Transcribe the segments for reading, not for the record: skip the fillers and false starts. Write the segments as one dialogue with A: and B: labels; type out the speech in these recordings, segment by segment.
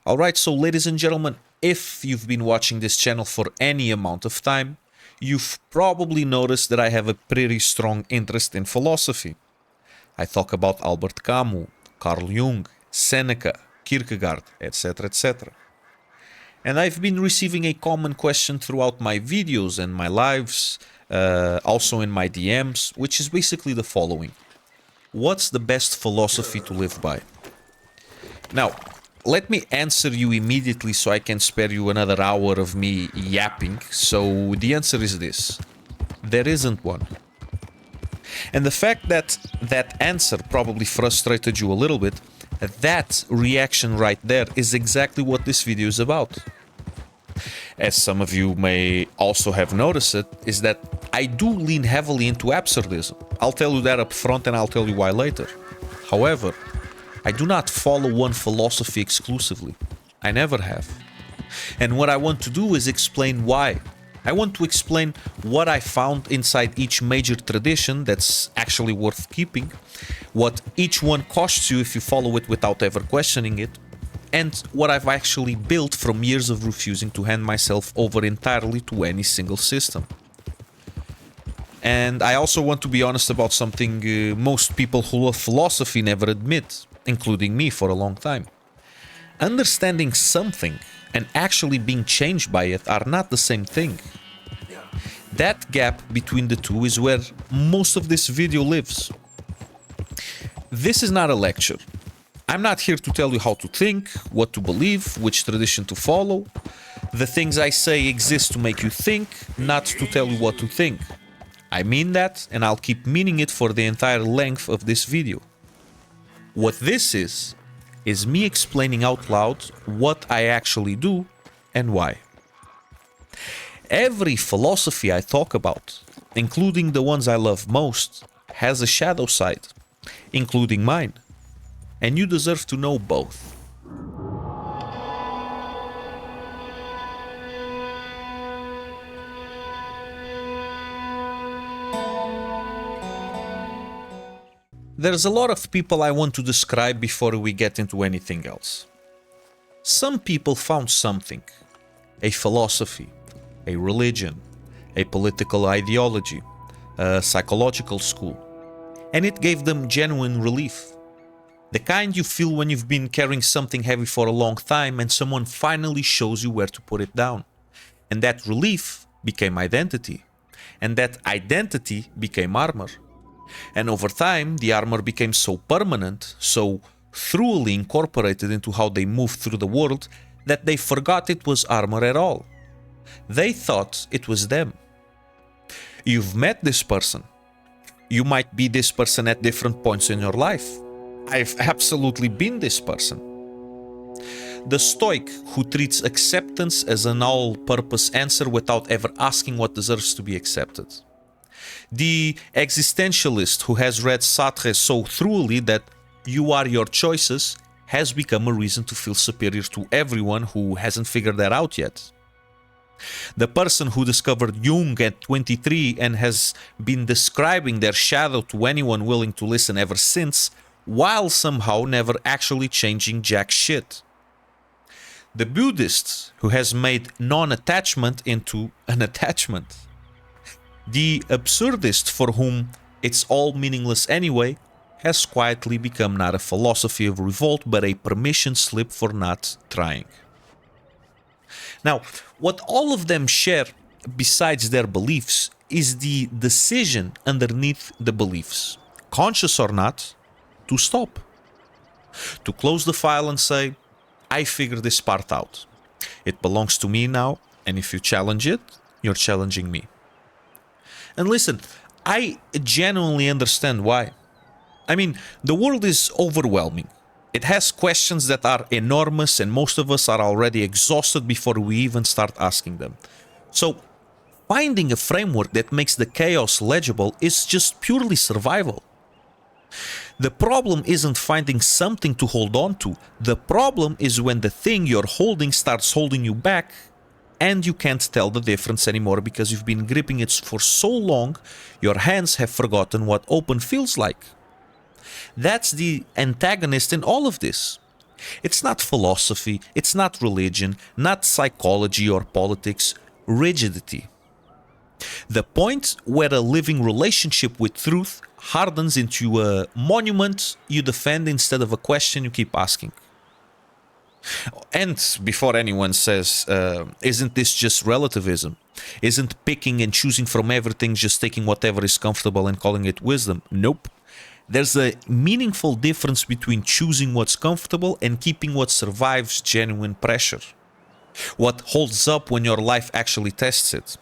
A: Alright, so ladies and gentlemen, if you've been watching this channel for any amount of time, you've probably noticed that I have a pretty strong interest in philosophy. I talk about Albert Camus, Carl Jung, Seneca, Kierkegaard, etc, etc. And I've been receiving a common question throughout my videos and my lives, also in my DMs, which is basically the following. What's the best philosophy to live by? Now, let me answer you immediately so I can spare you another hour of me yapping. So the answer is this. There isn't one. And the fact that that answer probably frustrated you a little bit, that reaction right there is exactly what this video is about. As some of you may also have noticed it, is that I do lean heavily into absurdism. I'll tell you that up front and I'll tell you why later. However, I do not follow one philosophy exclusively. I never have. And what I want to do is explain why. I want to explain what I found inside each major tradition that's actually worth keeping, what each one costs you if you follow it without ever questioning it, and what I've actually built from years of refusing to hand myself over entirely to any single system. And I also want to be honest about something most people who love philosophy never admit, including me for a long time. Understanding something and actually being changed by it are not the same thing. That gap between the two is where most of this video lives. This is not a lecture. I'm not here to tell you how to think, what to believe, which tradition to follow. The things I say exist to make you think, not to tell you what to think. I mean that, and I'll keep meaning it for the entire length of this video. What this is me explaining out loud what I actually do and why. Every philosophy I talk about, including the ones I love most, has a shadow side, including mine. And you deserve to know both. There's a lot of people I want to describe before we get into anything else. Some people found something, a philosophy, a religion, a political ideology, a psychological school, and it gave them genuine relief. The kind you feel when you've been carrying something heavy for a long time and someone finally shows you where to put it down. And that relief became identity, and that identity became armor. And over time, the armor became so permanent, so thoroughly incorporated into how they moved through the world, that they forgot it was armor at all. They thought it was them. You've met this person. You might be this person at different points in your life. I've absolutely been this person. The Stoic who treats acceptance as an all-purpose answer without ever asking what deserves to be accepted. The existentialist who has read Sartre so thoroughly that you are your choices has become a reason to feel superior to everyone who hasn't figured that out yet. The person who discovered Jung at 23 and has been describing their shadow to anyone willing to listen ever since, while somehow never actually changing jack shit. The Buddhist who has made non-attachment into an attachment. The absurdist for whom it's all meaningless anyway has quietly become not a philosophy of revolt but a permission slip for not trying. Now, what all of them share besides their beliefs is the decision underneath the beliefs, conscious or not, to stop. To close the file and say, I figured this part out. It belongs to me now, and if you challenge it, you're challenging me. And listen, I genuinely understand why. I mean, the world is overwhelming. It has questions that are enormous and most of us are already exhausted before we even start asking them. So, finding a framework that makes the chaos legible is just purely survival. The problem isn't finding something to hold on to. The problem is when the thing you're holding starts holding you back and you can't tell the difference anymore because you've been gripping it for so long, your hands have forgotten what open feels like. That's the antagonist in all of this. It's not philosophy, it's not religion, not psychology or politics, rigidity. The point where a living relationship with truth hardens into a monument you defend instead of a question you keep asking. And before anyone says, isn't this just relativism? Isn't picking and choosing from everything just taking whatever is comfortable and calling it wisdom? Nope. There's a meaningful difference between choosing what's comfortable and keeping what survives genuine pressure. What holds up when your life actually tests it.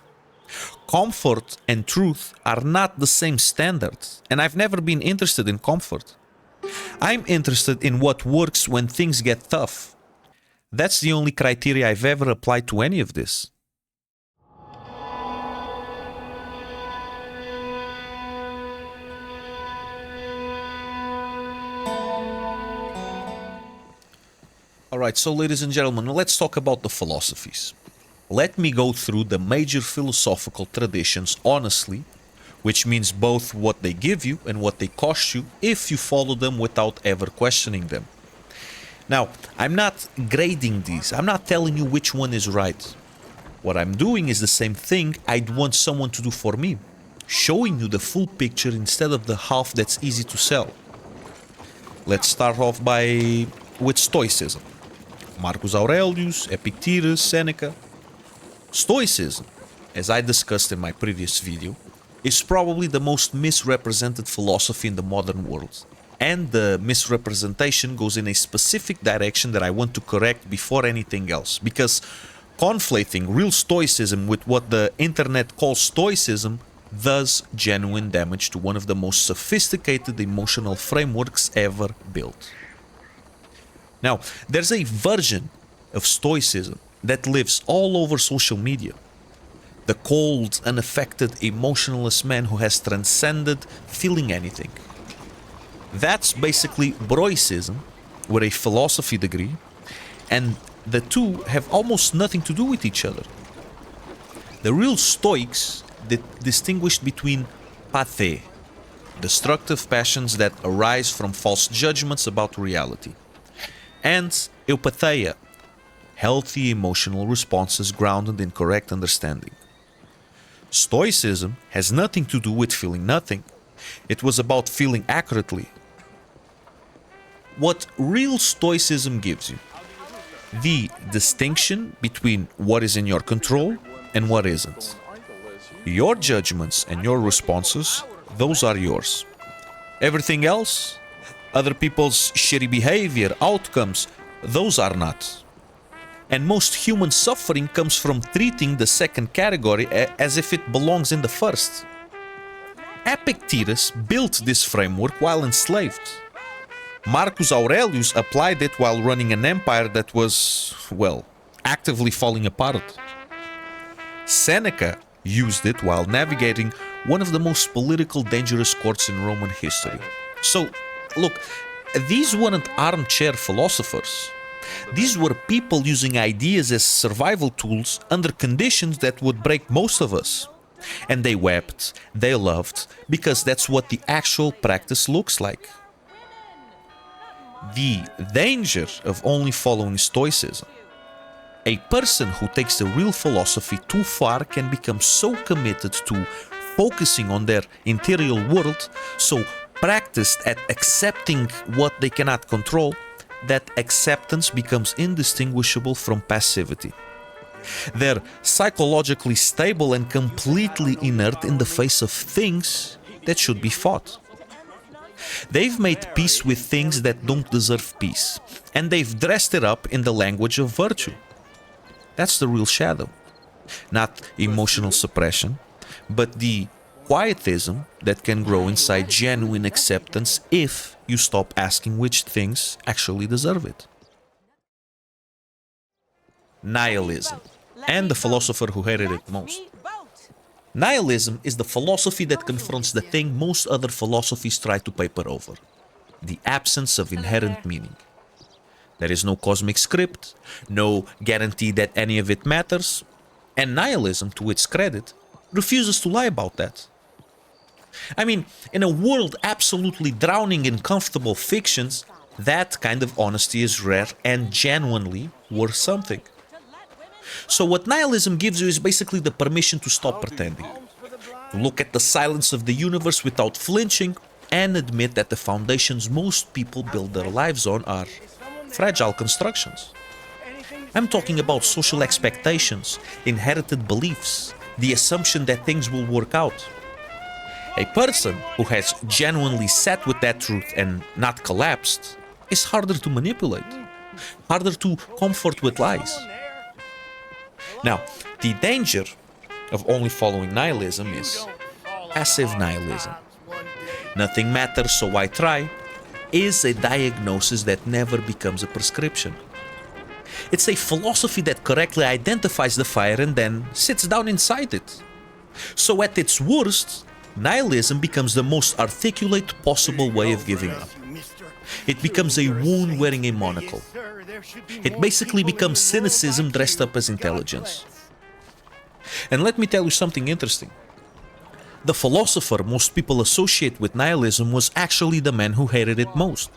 A: Comfort and truth are not the same standard, and I've never been interested in comfort. I'm interested in what works when things get tough. That's the only criteria I've ever applied to any of this. Alright, so ladies and gentlemen, let's talk about the philosophies. Let me go through the major philosophical traditions honestly, which means both what they give you and what they cost you if you follow them without ever questioning them. Now, I'm not grading these, I'm not telling you which one is right. What I'm doing is the same thing I'd want someone to do for me, showing you the full picture instead of the half that's easy to sell. Let's start off with Stoicism. Marcus Aurelius, Epictetus, Seneca. Stoicism, as I discussed in my previous video, is probably the most misrepresented philosophy in the modern world. And the misrepresentation goes in a specific direction that I want to correct before anything else. Because conflating real Stoicism with what the internet calls Stoicism does genuine damage to one of the most sophisticated emotional frameworks ever built. Now, there's a version of Stoicism that lives all over social media. The cold, unaffected, emotionless man who has transcended feeling anything. That's basically Broicism, with a philosophy degree, and the two have almost nothing to do with each other. The real Stoics distinguished between pathe, destructive passions that arise from false judgments about reality, and eupatheia, healthy emotional responses grounded in correct understanding. Stoicism has nothing to do with feeling nothing. It was about feeling accurately. What real Stoicism gives you: the distinction between what is in your control and what isn't. Your judgments and your responses, those are yours. Everything else, other people's shitty behavior, outcomes, those are not. And most human suffering comes from treating the second category as if it belongs in the first. Epictetus built this framework while enslaved. Marcus Aurelius applied it while running an empire that was, well, actively falling apart. Seneca used it while navigating one of the most politically dangerous courts in Roman history. So, look, these weren't armchair philosophers. These were people using ideas as survival tools under conditions that would break most of us. And they wept, they loved, because that's what the actual practice looks like. The danger of only following Stoicism. A person who takes the real philosophy too far can become so committed to focusing on their interior world, so practiced at accepting what they cannot control, that acceptance becomes indistinguishable from passivity. They're psychologically stable and completely inert in the face of things that should be fought. They've made peace with things that don't deserve peace, and they've dressed it up in the language of virtue. That's the real shadow. Not emotional suppression, but the quietism that can grow inside genuine acceptance if you stop asking which things actually deserve it. Nihilism, and the philosopher who hated it most. Nihilism is the philosophy that confronts the thing most other philosophies try to paper over: the absence of inherent meaning. There is no cosmic script, no guarantee that any of it matters, and nihilism, to its credit, refuses to lie about that. I mean, in a world absolutely drowning in comfortable fictions, That kind of honesty is rare and genuinely worth something. So what nihilism gives you is basically the permission to stop pretending, to look at the silence of the universe without flinching, and admit that the foundations most people build their lives on are fragile constructions. I'm talking about social expectations, inherited beliefs, the assumption that things will work out. A person who has genuinely sat with that truth and not collapsed is harder to manipulate, harder to comfort with lies. Now, the danger of only following nihilism is passive nihilism. Nothing matters, so I try, is a diagnosis that never becomes a prescription. It's a philosophy that correctly identifies the fire and then sits down inside it. So at its worst, nihilism becomes the most articulate possible way of giving up. It becomes a wound wearing a monocle. It basically becomes cynicism dressed up as intelligence. And let me tell you something interesting. The philosopher most people associate with nihilism was actually the man who hated it most.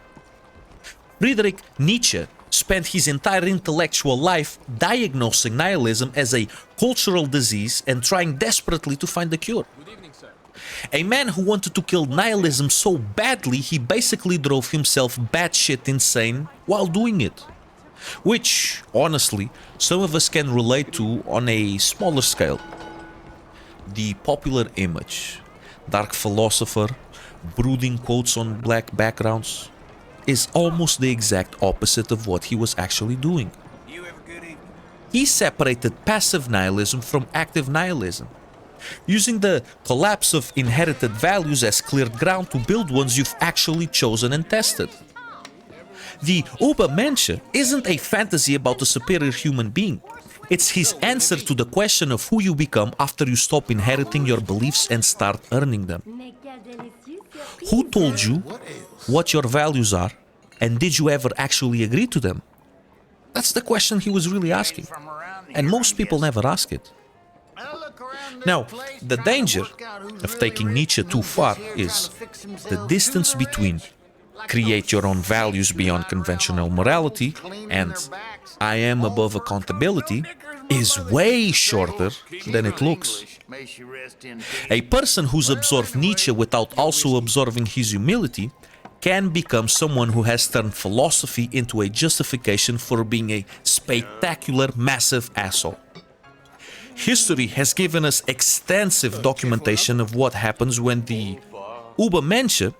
A: Friedrich Nietzsche spent his entire intellectual life diagnosing nihilism as a cultural disease and trying desperately to find a cure. A man who wanted to kill nihilism so badly he basically drove himself batshit insane while doing it. Which, honestly, some of us can relate to on a smaller scale. The popular image, dark philosopher, brooding quotes on black backgrounds, is almost the exact opposite of what he was actually doing. He separated passive nihilism from active nihilism, using the collapse of inherited values as cleared ground to build ones you've actually chosen and tested. The Übermensch isn't a fantasy about a superior human being. It's his answer to the question of who you become after you stop inheriting your beliefs and start earning them. Who told you what your values are, and did you ever actually agree to them? That's the question he was really asking, and most people never ask it. Now, the danger of taking Nietzsche too far is the distance between create your own values beyond conventional morality and I am above accountability is way shorter than it looks. A person who's absorbed Nietzsche without also absorbing his humility can become someone who has turned philosophy into a justification for being a spectacular, massive asshole. History has given us extensive documentation of what happens when the Übermensch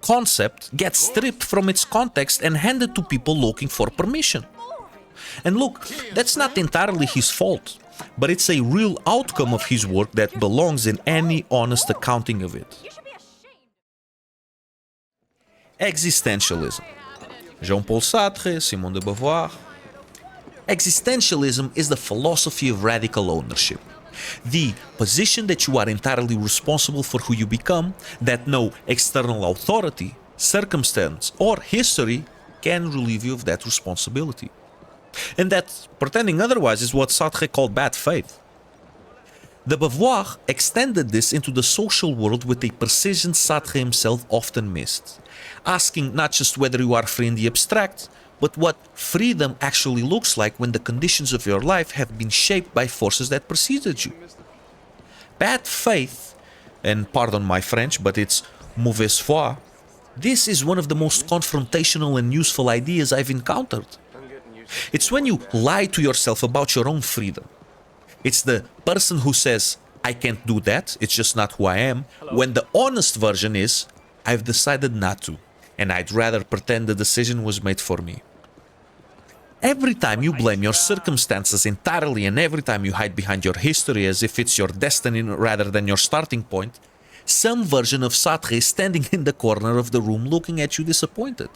A: concept gets stripped from its context and handed to people looking for permission. And look, that's not entirely his fault, but it's a real outcome of his work that belongs in any honest accounting of it. Existentialism. Jean-Paul Sartre, Simone de Beauvoir. Existentialism is the philosophy of radical ownership. The position that you are entirely responsible for who you become, that no external authority, circumstance, or history can relieve you of that responsibility. And that pretending otherwise is what Sartre called bad faith. De Beauvoir extended this into the social world with a precision Sartre himself often missed, asking not just whether you are free in the abstract, but what freedom actually looks like when the conditions of your life have been shaped by forces that preceded you. Bad faith, and pardon my French, but it's mauvaise foi, this is one of the most confrontational and useful ideas I've encountered. It's when you lie to yourself about your own freedom. It's the person who says, I can't do that, it's just not who I am, when the honest version is, I've decided not to, and I'd rather pretend the decision was made for me. Every time you blame your circumstances entirely and every time you hide behind your history as if it's your destiny rather than your starting point, some version of Sartre is standing in the corner of the room looking at you disappointed.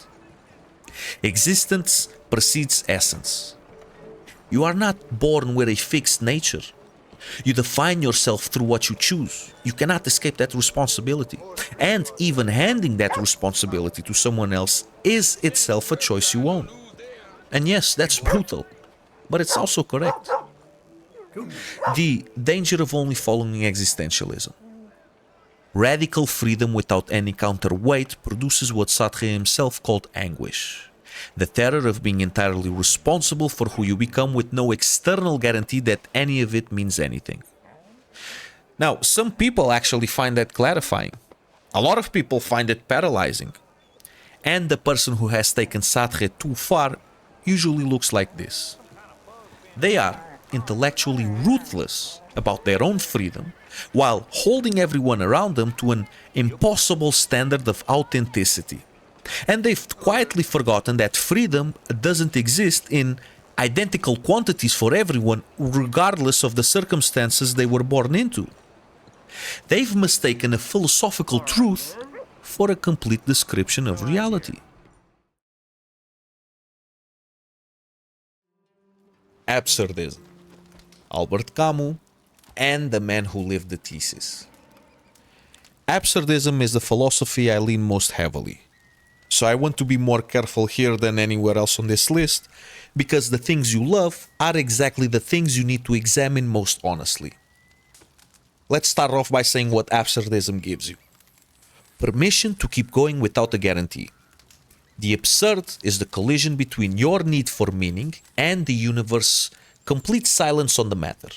A: Existence precedes essence. You are not born with a fixed nature. You define yourself through what you choose. You cannot escape that responsibility. And even handing that responsibility to someone else is itself a choice you own. And yes, that's brutal, but it's also correct. The danger of only following existentialism. Radical freedom without any counterweight produces what Sartre himself called anguish. The terror of being entirely responsible for who you become with no external guarantee that any of it means anything. Now, some people actually find that clarifying. A lot of people find it paralyzing. And the person who has taken Sartre too far usually looks like this. They are intellectually ruthless about their own freedom, while holding everyone around them to an impossible standard of authenticity. And they've quietly forgotten that freedom doesn't exist in identical quantities for everyone, regardless of the circumstances they were born into. They've mistaken a philosophical truth for a complete description of reality. Absurdism. Albert Camus and the man who lived the thesis. Absurdism is the philosophy I lean most heavily. So I want to be more careful here than anywhere else on this list, because the things you love are exactly the things you need to examine most honestly. Let's start off by saying what absurdism gives you. Permission to keep going without a guarantee. The absurd is the collision between your need for meaning and the universe's complete silence on the matter.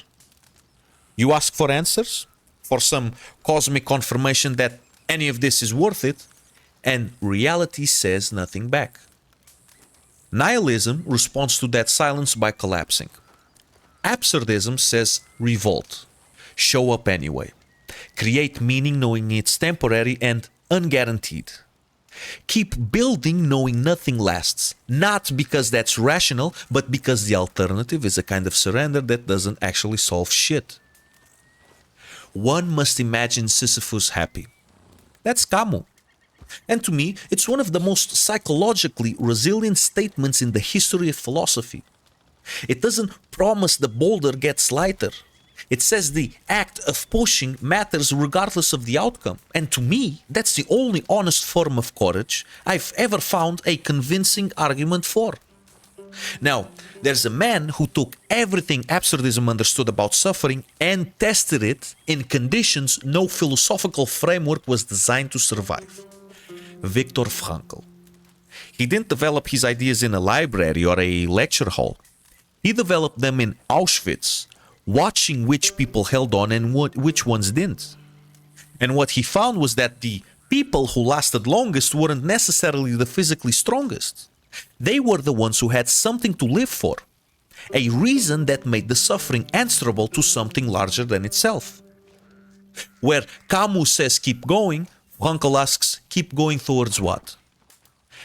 A: You ask for answers, for some cosmic confirmation that any of this is worth it, and reality says nothing back. Nihilism responds to that silence by collapsing. Absurdism says revolt. Show up anyway. Create meaning knowing it's temporary and unguaranteed. Keep building knowing nothing lasts, not because that's rational, but because the alternative is a kind of surrender that doesn't actually solve shit. One must imagine Sisyphus happy. That's Camus. And to me, it's one of the most psychologically resilient statements in the history of philosophy. It doesn't promise the boulder gets lighter. It says the act of pushing matters regardless of the outcome. And to me, that's the only honest form of courage I've ever found a convincing argument for. Now, there's a man who took everything absurdism understood about suffering and tested it in conditions no philosophical framework was designed to survive. Viktor Frankl. He didn't develop his ideas in a library or a lecture hall. He developed them in Auschwitz, watching which people held on and which ones didn't. And what he found was that the people who lasted longest weren't necessarily the physically strongest. They were the ones who had something to live for, a reason that made the suffering answerable to something larger than itself. Where Camus says keep going, Frankl asks keep going towards what?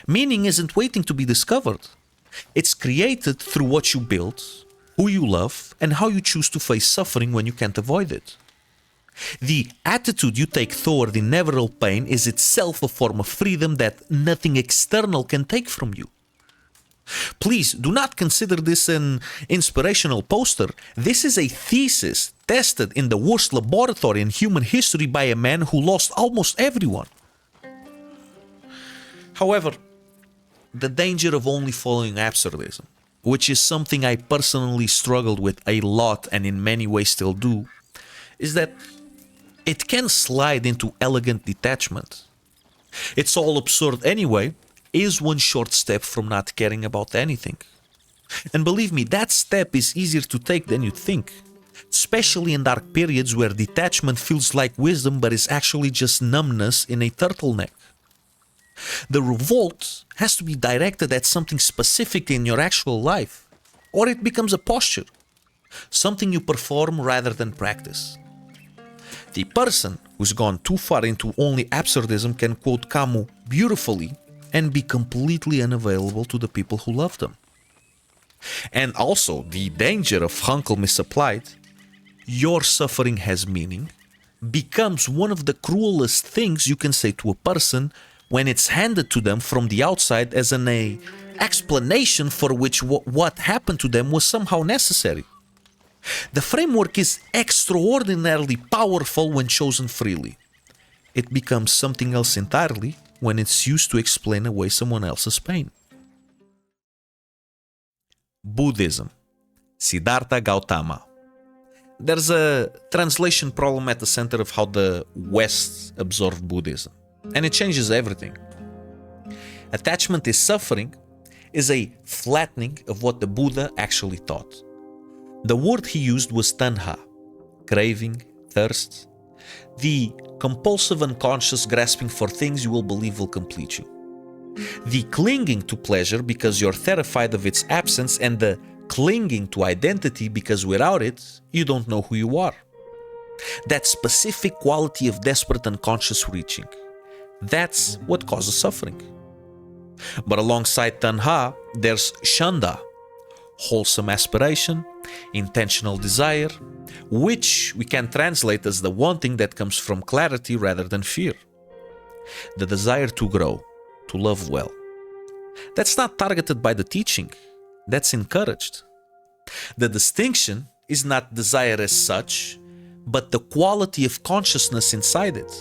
A: Meaning isn't waiting to be discovered. It's created through what you build, who you love, and how you choose to face suffering when you can't avoid it. The attitude you take toward inevitable pain is itself a form of freedom that nothing external can take from you. Please do not consider this an inspirational poster. This is a thesis tested in the worst laboratory in human history by a man who lost almost everyone. However, the danger of only following absurdism, which is something I personally struggled with a lot and in many ways still do, is that it can slide into elegant detachment. It's all absurd anyway is one short step from not caring about anything. And believe me, that step is easier to take than you think, especially in dark periods where detachment feels like wisdom but is actually just numbness in a turtleneck. The revolt has to be directed at something specific in your actual life, or it becomes a posture, something you perform rather than practice. The person who's gone too far into only absurdism can quote Camus beautifully and be completely unavailable to the people who love them. And also, the danger of Frankl misapplied, your suffering has meaning, becomes one of the cruelest things you can say to a person when it's handed to them from the outside as an explanation for which what happened to them was somehow necessary. The framework is extraordinarily powerful when chosen freely. It becomes something else entirely when it's used to explain away someone else's pain. Buddhism. Siddhartha Gautama. there's a translation problem at the center of how the West absorbed Buddhism, and it changes everything. Attachment is suffering is a flattening of what the Buddha actually taught. The word he used was tanha, craving, thirst, the compulsive unconscious grasping for things you will believe will complete you. The clinging to pleasure because you're terrified of its absence, and the clinging to identity because without it, you don't know who you are. That specific quality of desperate unconscious reaching, that's what causes suffering. But alongside tanha, there's shanda, wholesome aspiration, intentional desire, which we can translate as the wanting that comes from clarity rather than fear. The desire to grow, to love well. That's not targeted by the teaching, that's encouraged. The distinction is not desire as such, but the quality of consciousness inside it.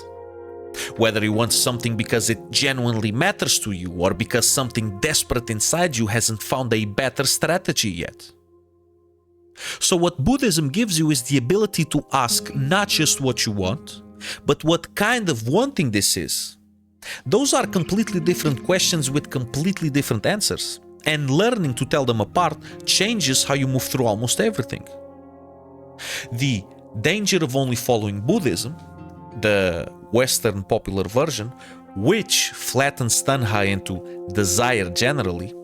A: Whether you want something because it genuinely matters to you, or because something desperate inside you hasn't found a better strategy yet. So what Buddhism gives you is the ability to ask not just what you want, but what kind of wanting this is. Those are completely different questions with completely different answers, and learning to tell them apart changes how you move through almost everything. The danger of only following Buddhism, the Western popular version, which flattens tanha into desire generally,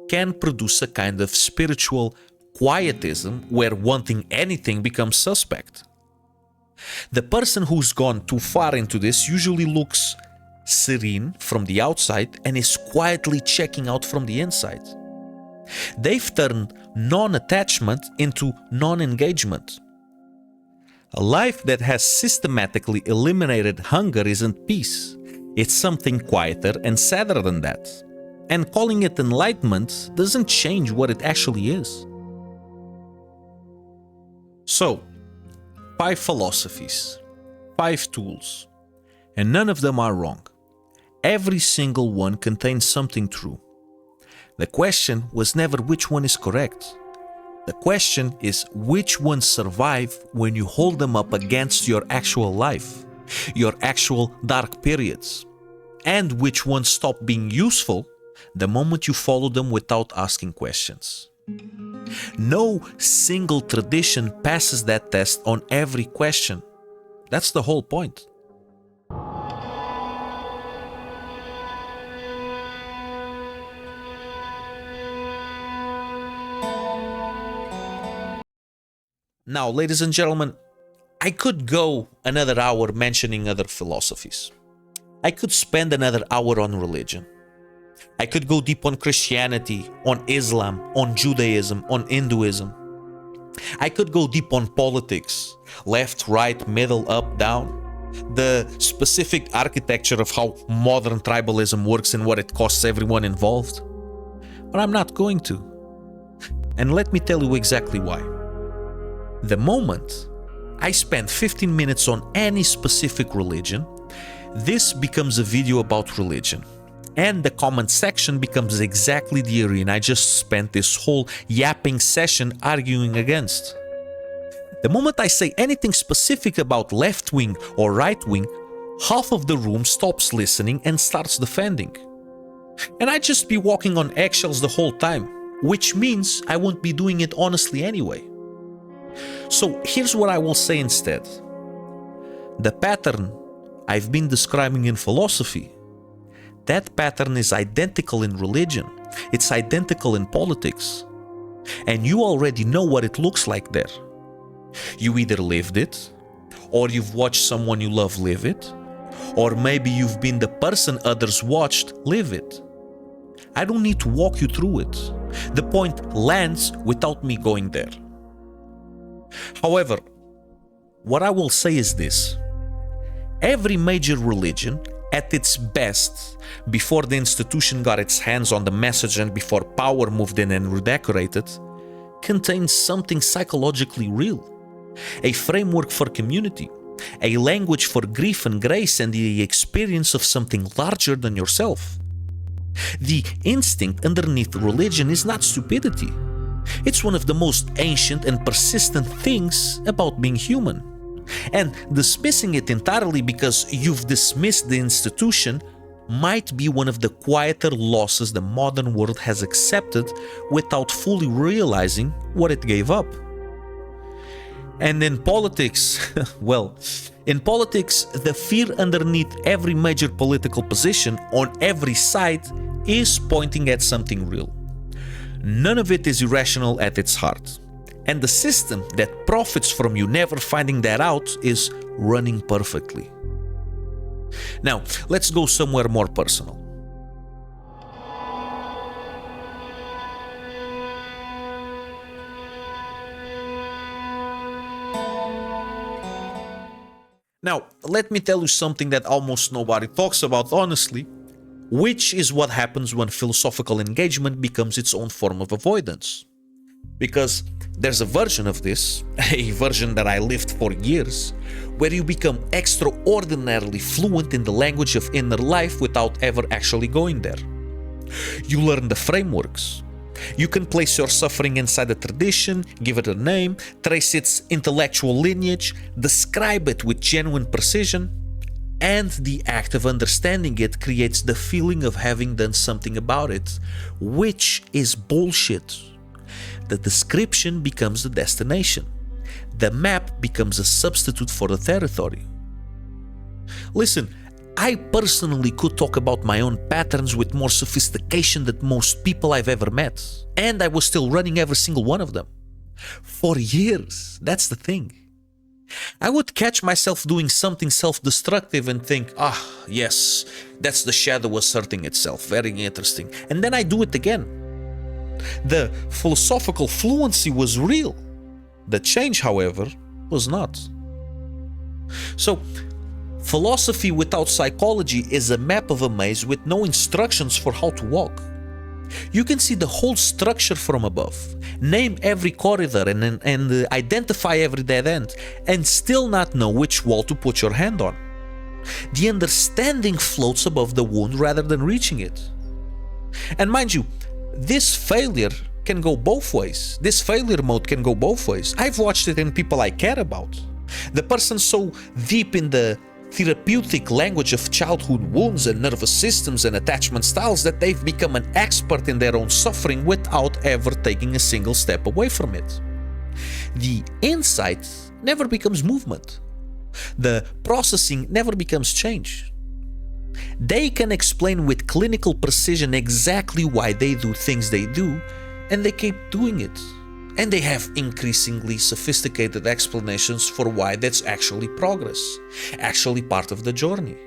A: can produce a kind of spiritual quietism where wanting anything becomes suspect. The person who's gone too far into this usually looks serene from the outside and is quietly checking out from the inside. They've turned non-attachment into non-engagement. A life that has systematically eliminated hunger isn't peace. It's something quieter and sadder than that. And calling it enlightenment doesn't change what it actually is. So, 5 philosophies, 5 tools, and none of them are wrong. Every single one contains something true. The question was never which one is correct. The question is which ones survive when you hold them up against your actual life, your actual dark periods, and which ones stop being useful the moment you follow them without asking questions. No single tradition passes that test on every question. That's the whole point. Now, ladies and gentlemen, I could go another hour mentioning other philosophies. I could spend another hour on religion. I could go deep on Christianity, on Islam, on Judaism, on Hinduism. I could go deep on politics, left, right, middle, up, down, the specific architecture of how modern tribalism works and what it costs everyone involved. But I'm not going to. And let me tell you exactly why. The moment I spend 15 minutes on any specific religion, this becomes a video about religion. And the comment section becomes exactly the arena I just spent this whole yapping session arguing against. The moment I say anything specific about left wing or right wing, half of the room stops listening and starts defending. And I'd just be walking on eggshells the whole time, which means I won't be doing it honestly anyway. So here's what I will say instead. The pattern I've been describing in philosophy, that pattern is identical in religion. It's identical in politics. And you already know what it looks like there. You either lived it, or you've watched someone you love live it, or maybe you've been the person others watched live it. I don't need to walk you through it. The point lands without me going there. However, what I will say is this. Every major religion, at its best, before the institution got its hands on the message and before power moved in and redecorated, contains something psychologically real. A framework for community, a language for grief and grace, and the experience of something larger than yourself. The instinct underneath religion is not stupidity. It's one of the most ancient and persistent things about being human. And dismissing it entirely because you've dismissed the institution might be one of the quieter losses the modern world has accepted without fully realizing what it gave up. And in politics, well, in politics, the fear underneath every major political position on every side is pointing at something real. None of it is irrational at its heart. And the system that profits from you never finding that out is running perfectly. Now, let's go somewhere more personal. Now, let me tell you something that almost nobody talks about honestly, which is what happens when philosophical engagement becomes its own form of avoidance. Because there's a version of this, a version that I lived for years, where you become extraordinarily fluent in the language of inner life without ever actually going there. You learn the frameworks. You can place your suffering inside a tradition, give it a name, trace its intellectual lineage, describe it with genuine precision, and the act of understanding it creates the feeling of having done something about it, which is bullshit. The description becomes the destination. The map becomes a substitute for the territory. Listen, I personally could talk about my own patterns with more sophistication than most people I've ever met, and I was still running every single one of them. For years, that's the thing. I would catch myself doing something self-destructive and think, yes, that's the shadow asserting itself, very interesting, and then I do it again. The philosophical fluency was real. The change, however, was not. So, philosophy without psychology is a map of a maze with no instructions for how to walk. You can see the whole structure from above, name every corridor and identify every dead end, and still not know which wall to put your hand on. The understanding floats above the wound rather than reaching it. And mind you, this failure can go both ways. This failure mode can go both ways. I've watched it in people I care about. The person so deep in the therapeutic language of childhood wounds and nervous systems and attachment styles that they've become an expert in their own suffering without ever taking a single step away from it. The insight never becomes movement. The processing never becomes change. They can explain with clinical precision exactly why they do things they do, and they keep doing it. And they have increasingly sophisticated explanations for why that's actually progress, actually part of the journey.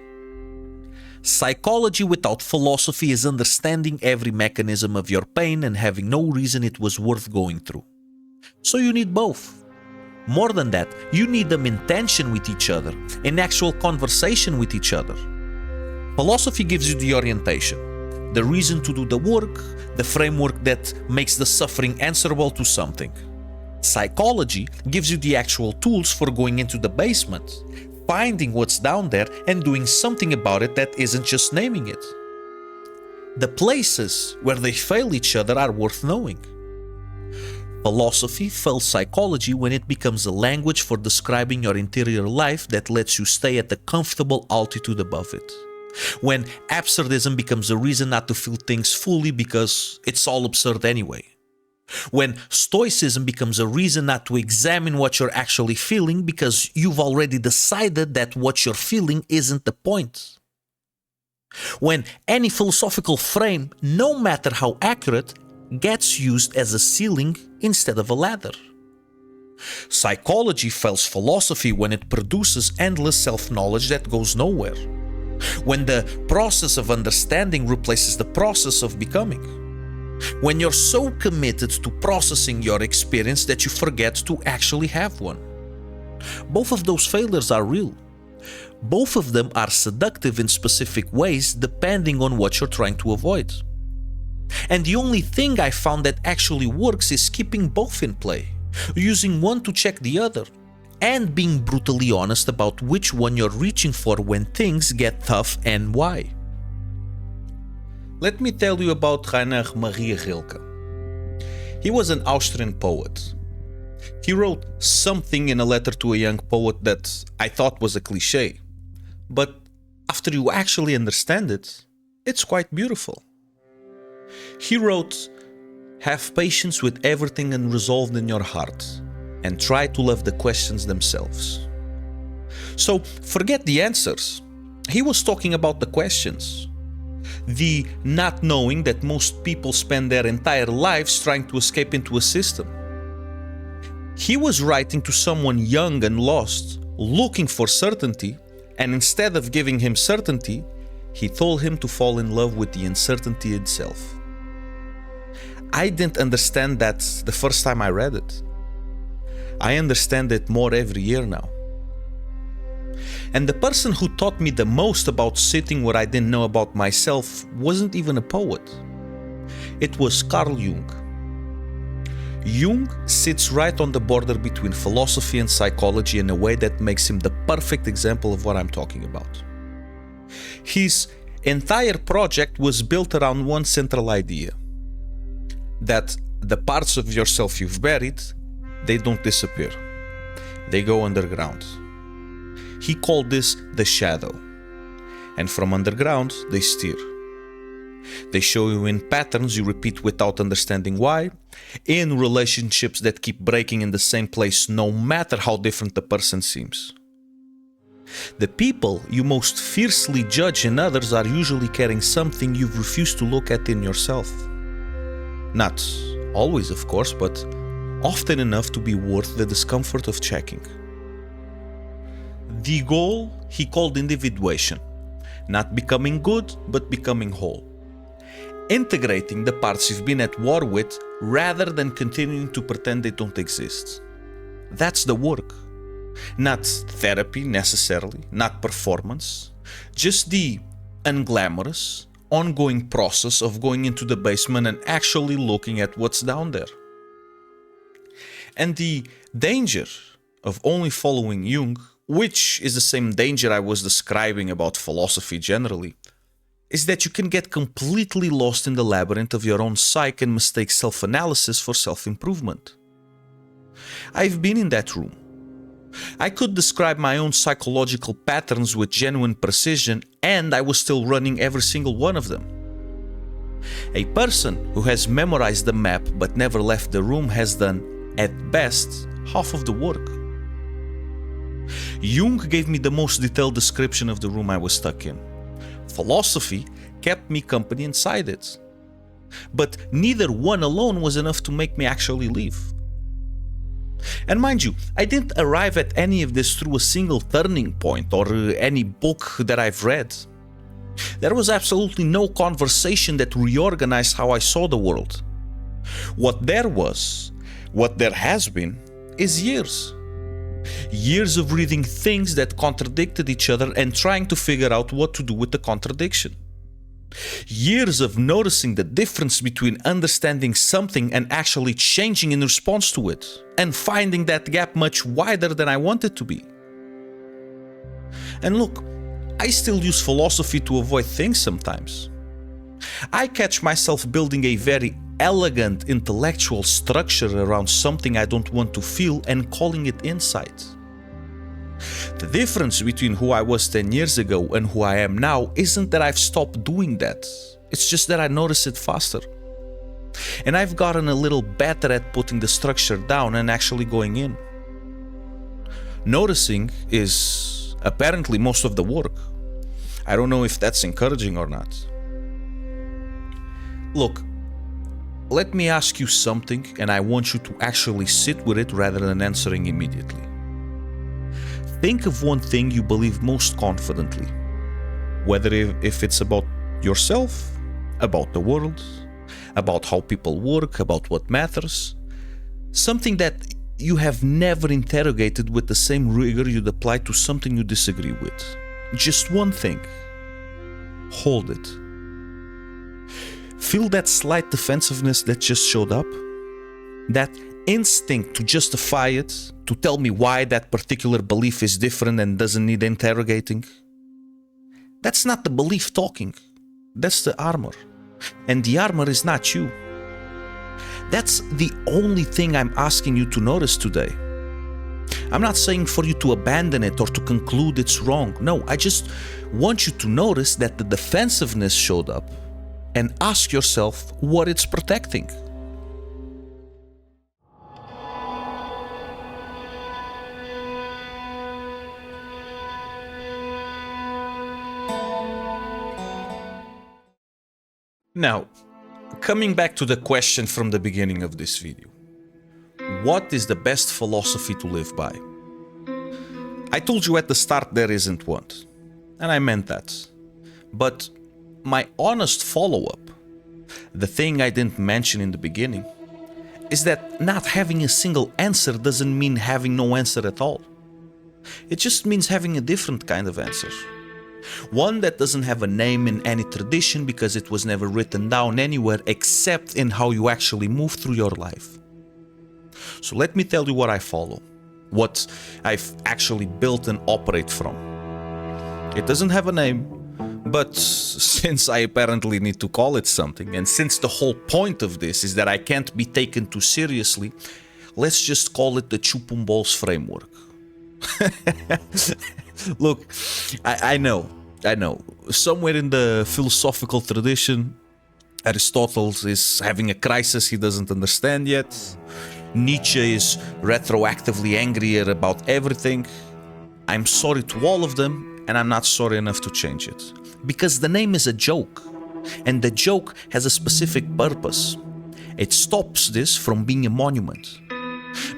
A: Psychology without philosophy is understanding every mechanism of your pain and having no reason it was worth going through. So you need both. More than that, you need them in tension with each other, in actual conversation with each other. Philosophy gives you the orientation, the reason to do the work, the framework that makes the suffering answerable to something. Psychology gives you the actual tools for going into the basement, finding what's down there and doing something about it that isn't just naming it. The places where they fail each other are worth knowing. Philosophy fails psychology when it becomes a language for describing your interior life that lets you stay at a comfortable altitude above it. When absurdism becomes a reason not to feel things fully because it's all absurd anyway. When Stoicism becomes a reason not to examine what you're actually feeling because you've already decided that what you're feeling isn't the point. When any philosophical frame, no matter how accurate, gets used as a ceiling instead of a ladder. Psychology fails philosophy when it produces endless self-knowledge that goes nowhere. When the process of understanding replaces the process of becoming. When you're so committed to processing your experience that you forget to actually have one. Both of those failures are real. Both of them are seductive in specific ways depending on what you're trying to avoid. And the only thing I found that actually works is keeping both in play, using one to check the other, and being brutally honest about which one you're reaching for when things get tough and why. Let me tell you about Rainer Maria Rilke. He was an Austrian poet. He wrote something in a letter to a young poet that I thought was a cliché, but after you actually understand it, it's quite beautiful. He wrote, "Have patience with everything unresolved in your heart, and try to love the questions themselves." So forget the answers. He was talking about the questions. The not knowing that most people spend their entire lives trying to escape into a system. He was writing to someone young and lost, looking for certainty, and instead of giving him certainty, he told him to fall in love with the uncertainty itself. I didn't understand that the first time I read it. I understand it more every year now. And the person who taught me the most about sitting where I didn't know about myself wasn't even a poet. It was Carl Jung. Jung sits right on the border between philosophy and psychology in a way that makes him the perfect example of what I'm talking about. His entire project was built around one central idea: that the parts of yourself you've buried, they don't disappear. They go underground. He called this the shadow. And from underground, they steer. They show you in patterns you repeat without understanding why, in relationships that keep breaking in the same place no matter how different the person seems. The people you most fiercely judge in others are usually carrying something you've refused to look at in yourself. Not always, of course, but often enough to be worth the discomfort of checking. The goal he called individuation, not becoming good, but becoming whole. Integrating the parts you've been at war with rather than continuing to pretend they don't exist. That's the work. Not therapy necessarily, not performance, just the unglamorous, ongoing process of going into the basement and actually looking at what's down there. And the danger of only following Jung, which is the same danger I was describing about philosophy generally, is that you can get completely lost in the labyrinth of your own psyche and mistake self-analysis for self-improvement. I've been in that room. I could describe my own psychological patterns with genuine precision, and I was still running every single one of them. A person who has memorized the map but never left the room has done, at best, half of the work. Jung gave me the most detailed description of the room I was stuck in. Philosophy kept me company inside it. But neither one alone was enough to make me actually leave. And mind you, I didn't arrive at any of this through a single turning point or any book that I've read. There was absolutely no conversation that reorganized how I saw the world. What there has been, is years. Years of reading things that contradicted each other and trying to figure out what to do with the contradiction. Years of noticing the difference between understanding something and actually changing in response to it, and finding that gap much wider than I wanted to be. And look, I still use philosophy to avoid things sometimes. I catch myself building a very elegant intellectual structure around something I don't want to feel and calling it insight. The difference between who I was 10 years ago and who I am now isn't that I've stopped doing that. It's just that I notice it faster. And I've gotten a little better at putting the structure down and actually going in. Noticing is apparently most of the work. I don't know if that's encouraging or not. Look, let me ask you something, and I want you to actually sit with it rather than answering immediately. Think of one thing you believe most confidently, whether if it's about yourself, about the world, about how people work, about what matters. Something that you have never interrogated with the same rigor you'd apply to something you disagree with. Just one thing. Hold it. Feel that slight defensiveness that just showed up? That instinct to justify it, to tell me why that particular belief is different and doesn't need interrogating? That's not the belief talking. That's the armor. And the armor is not you. That's the only thing I'm asking you to notice today. I'm not saying for you to abandon it or to conclude it's wrong. No, I just want you to notice that the defensiveness showed up and ask yourself what it's protecting. Now, coming back to the question from the beginning of this video. What is the best philosophy to live by? I told you at the start there isn't one, and I meant that. But my honest follow-up, the thing I didn't mention in the beginning, is that not having a single answer doesn't mean having no answer at all. It just means having a different kind of answer. One that doesn't have a name in any tradition because it was never written down anywhere except in how you actually move through your life. So let me tell you what I follow, what I've actually built and operate from. It doesn't have a name, but since I apparently need to call it something, and since the whole point of this is that I can't be taken too seriously, let's just call it the Chupumballs framework. Look, I know. Somewhere in the philosophical tradition, Aristotle is having a crisis he doesn't understand yet. Nietzsche is retroactively angrier about everything. I'm sorry to all of them, and I'm not sorry enough to change it. Because the name is a joke, and the joke has a specific purpose. It stops this from being a monument.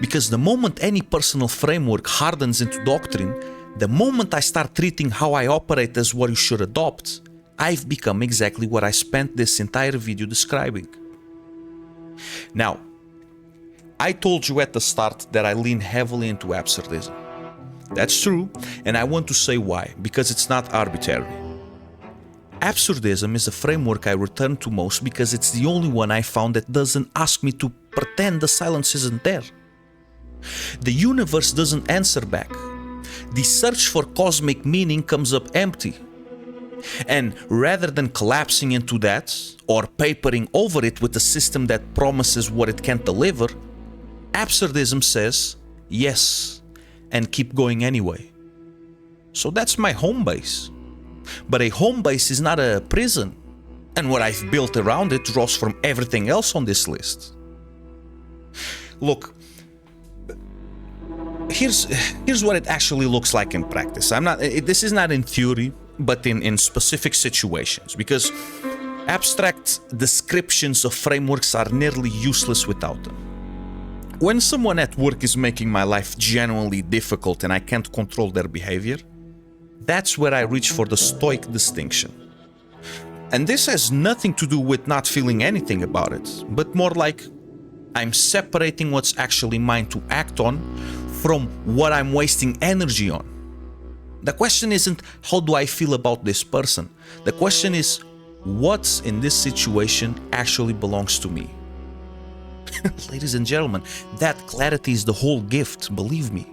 A: Because the moment any personal framework hardens into doctrine, the moment I start treating how I operate as what you should adopt, I've become exactly what I spent this entire video describing. Now, I told you at the start that I lean heavily into absurdism. That's true, and I want to say why, because it's not arbitrary. Absurdism is a framework I return to most because it's the only one I found that doesn't ask me to pretend the silence isn't there. The universe doesn't answer back. The search for cosmic meaning comes up empty. And rather than collapsing into that, or papering over it with a system that promises what it can't deliver, absurdism says yes, and keep going anyway. So that's my home base. But a home base is not a prison, and what I've built around it draws from everything else on this list. Look, here's what it actually looks like in practice. This is not in theory, but in specific situations, because abstract descriptions of frameworks are nearly useless without them. When someone at work is making my life genuinely difficult and I can't control their behavior, that's where I reach for the Stoic distinction. And this has nothing to do with not feeling anything about it, but more like I'm separating what's actually mine to act on from what I'm wasting energy on. The question isn't how do I feel about this person? The question is what in this situation actually belongs to me. Ladies and gentlemen, that clarity is the whole gift, believe me.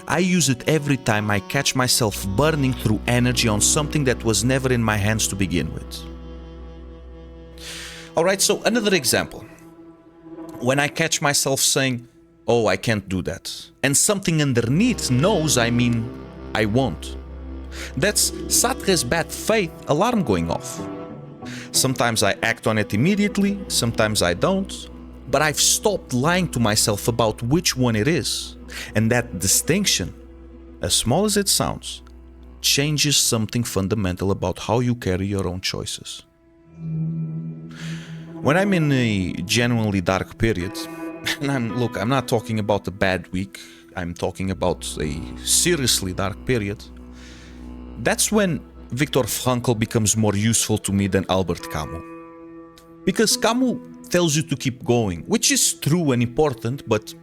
A: I use it every time I catch myself burning through energy on something that was never in my hands to begin with. Alright, so another example. When I catch myself saying, oh, I can't do that, and something underneath knows I mean I won't. That's Sartre's bad faith alarm going off. Sometimes I act on it immediately, sometimes I don't, but I've stopped lying to myself about which one it is. And that distinction, as small as it sounds, changes something fundamental about how you carry your own choices. When I'm in a genuinely dark period, and I'm not talking about a bad week, I'm talking about a seriously dark period, that's when Viktor Frankl becomes more useful to me than Albert Camus. Because Camus tells you to keep going, which is true and important, but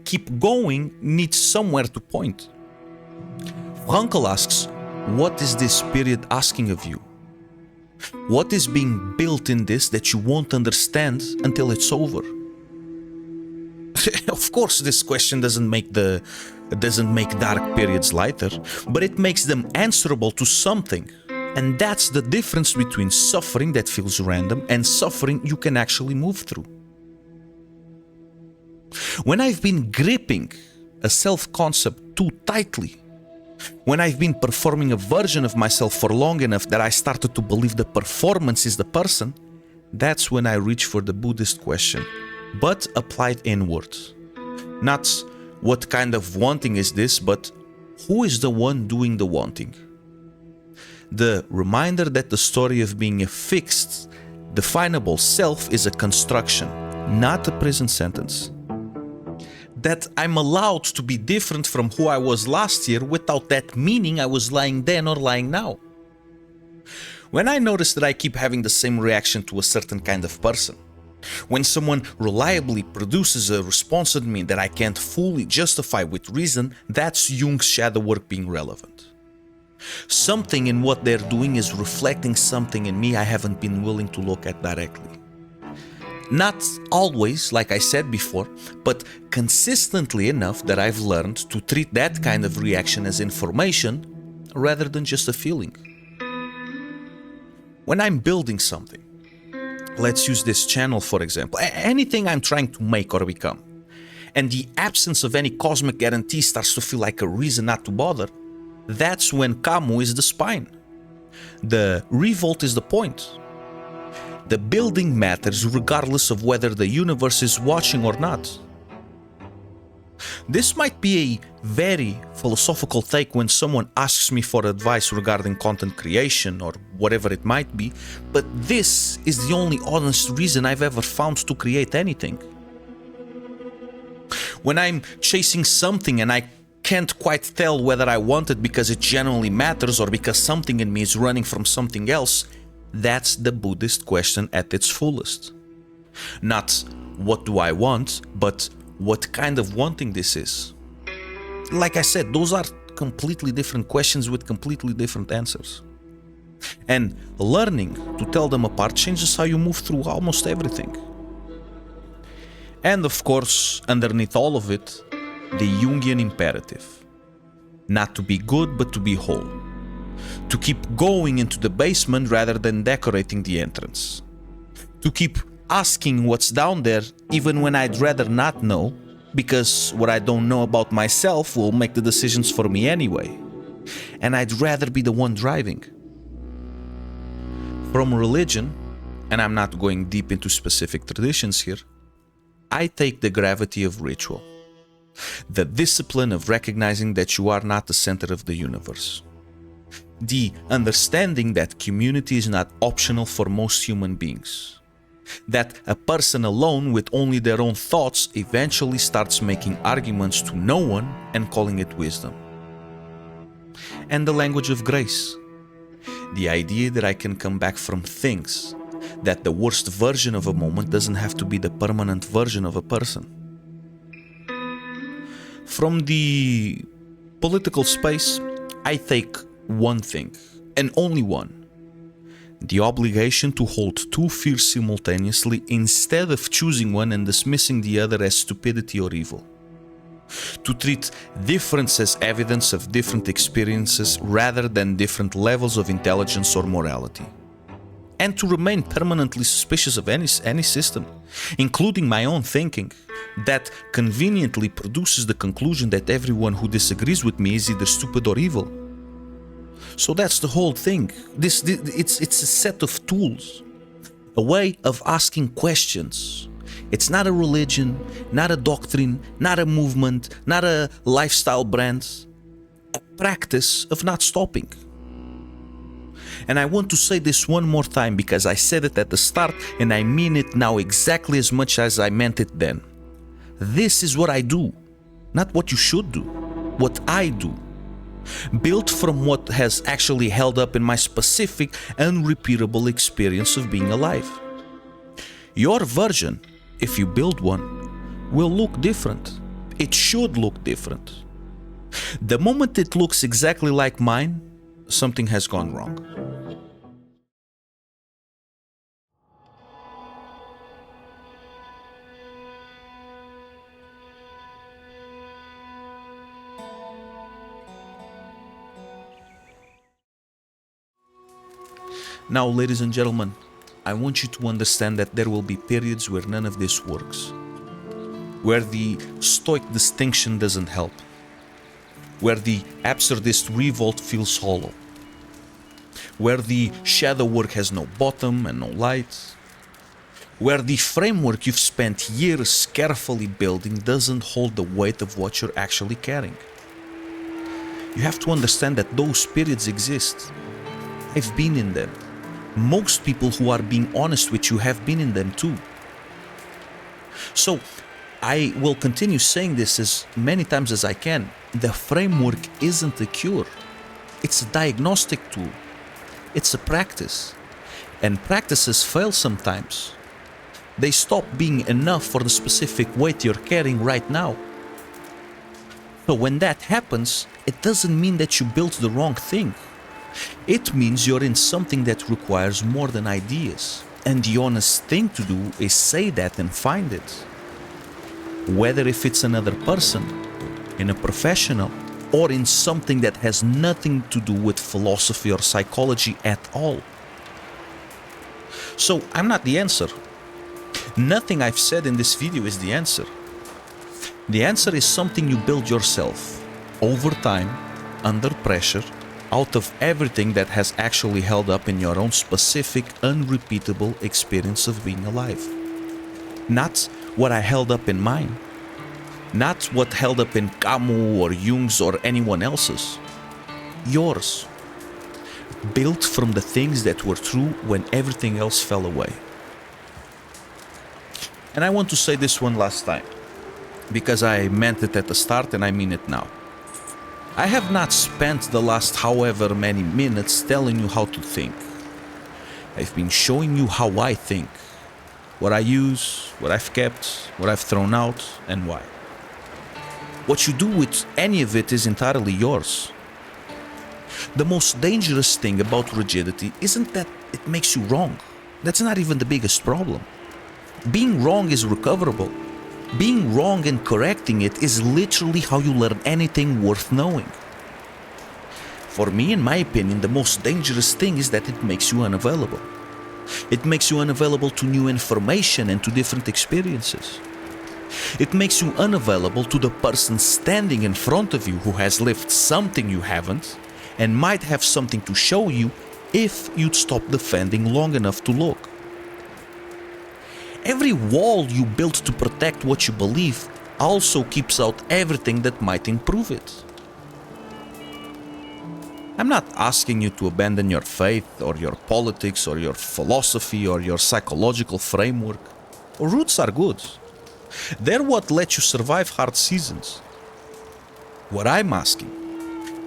A: keep going needs somewhere to point. Frankl asks, what is this period asking of you? What is being built in this that you won't understand until it's over? Of course, this question doesn't make dark periods lighter, but it makes them answerable to something. And that's the difference between suffering that feels random and suffering you can actually move through.
B: When I've been gripping a self-concept too tightly, when I've been performing a version of myself for long enough that I started to believe the performance is the person, that's when I reach for the Buddhist question, but applied inwards. Not what kind of wanting is this, but who is the one doing the wanting? The reminder that the story of being a fixed, definable self is a construction, not a prison sentence. That I'm allowed to be different from who I was last year without that meaning I was lying then or lying now. When I notice that I keep having the same reaction to a certain kind of person, when someone reliably produces a response in me that I can't fully justify with reason, that's Jung's shadow work being relevant. Something in what they're doing is reflecting something in me I haven't been willing to look at directly. Not always, like I said before, but consistently enough that I've learned to treat that kind of reaction as information rather than just a feeling. When I'm building something, let's use this channel for example, anything I'm trying to make or become, and the absence of any cosmic guarantee starts to feel like a reason not to bother, that's when Camus is the spine. The revolt is the point. The building matters regardless of whether the universe is watching or not. This might be a very philosophical take when someone asks me for advice regarding content creation or whatever it might be, but this is the only honest reason I've ever found to create anything. When I'm chasing something and I can't quite tell whether I want it because it genuinely matters or because something in me is running from something else, that's the Buddhist question at its fullest. Not what do I want, but what kind of wanting this is. Like I said, those are completely different questions with completely different answers. And learning to tell them apart changes how you move through almost everything. And of course, underneath all of it, the Jungian imperative. Not to be good, but to be whole. To keep going into the basement rather than decorating the entrance. To keep asking what's down there even when I'd rather not know, because what I don't know about myself will make the decisions for me anyway. And I'd rather be the one driving. From religion, and I'm not going deep into specific traditions here, I take the gravity of ritual. The discipline of recognizing that you are not the center of the universe. The understanding that community is not optional for most human beings. That a person alone with only their own thoughts eventually starts making arguments to no one and calling it wisdom. And the language of grace. The idea that I can come back from things. That the worst version of a moment doesn't have to be the permanent version of a person. From the political space, I take one thing, and only one. The obligation to hold two fears simultaneously instead of choosing one and dismissing the other as stupidity or evil. To treat difference as evidence of different experiences rather than different levels of intelligence or morality. And to remain permanently suspicious of any system, including my own thinking, that conveniently produces the conclusion that everyone who disagrees with me is either stupid or evil. So that's the whole thing. It's a set of tools, a way of asking questions. It's not a religion, not a doctrine, not a movement, not a lifestyle brand. A practice of not stopping. And I want to say this one more time because I said it at the start and I mean it now exactly as much as I meant it then. This is what I do, not what you should do, what I do. Built from what has actually held up in my specific, unrepeatable experience of being alive. Your version, if you build one, will look different. It should look different. The moment it looks exactly like mine, something has gone wrong. Now, ladies and gentlemen, I want you to understand that there will be periods where none of this works. where the Stoic distinction doesn't help, where the Absurdist revolt feels hollow, where the shadow work has no bottom and no light, where the framework you've spent years carefully building doesn't hold the weight of what you're actually carrying. You have to understand that those periods exist. I've been in them. Most people who are being honest with you have been in them too. So I will continue saying this as many times as I can. The framework isn't a cure. It's a diagnostic tool. It's a practice. And practices fail sometimes. They stop being enough for the specific weight you're carrying right now. So when that happens, it doesn't mean that you built the wrong thing. It means you're in something that requires more than ideas. And the honest thing to do is say that and find it. Whether if it's another person, in a professional, or in something that has nothing to do with philosophy or psychology at all. So I'm not the answer. Nothing I've said in this video is the answer. The answer is something you build yourself, over time, under pressure, out of everything that has actually held up in your own specific, unrepeatable experience of being alive. Not what I held up in mine. Not what held up in Camus or Jung's or anyone else's. Yours. Built from the things that were true when everything else fell away. And I want to say this one last time, because I meant it at the start and I mean it now. I have not spent the last however many minutes telling you how to think. I've been showing you how I think, what I use, what I've kept, what I've thrown out, and why. What you do with any of it is entirely yours. The most dangerous thing about rigidity isn't that it makes you wrong. That's not even the biggest problem. Being wrong is recoverable. Being wrong and correcting it is literally how you learn anything worth knowing. For me, in my opinion, the most dangerous thing is that it makes you unavailable. It makes you unavailable to new information and to different experiences. It makes you unavailable to the person standing in front of you who has lived something you haven't and might have something to show you if you'd stop defending long enough to look. Every wall you build to protect what you believe also keeps out everything that might improve it. I'm not asking you to abandon your faith or your politics or your philosophy or your psychological framework. Roots are good. They're what let you survive hard seasons. What I'm asking,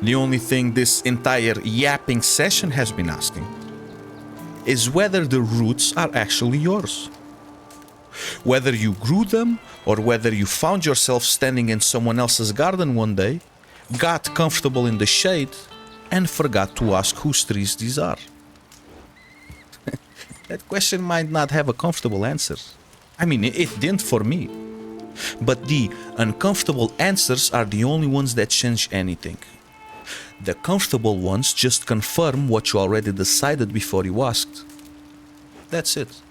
B: the only thing this entire yapping session has been asking, is whether the roots are actually yours. Whether you grew them or whether you found yourself standing in someone else's garden one day, got comfortable in the shade, and forgot to ask whose trees these are. That question might not have a comfortable answer. I mean, it didn't for me. But the uncomfortable answers are the only ones that change anything. The comfortable ones just confirm what you already decided before you asked. That's it.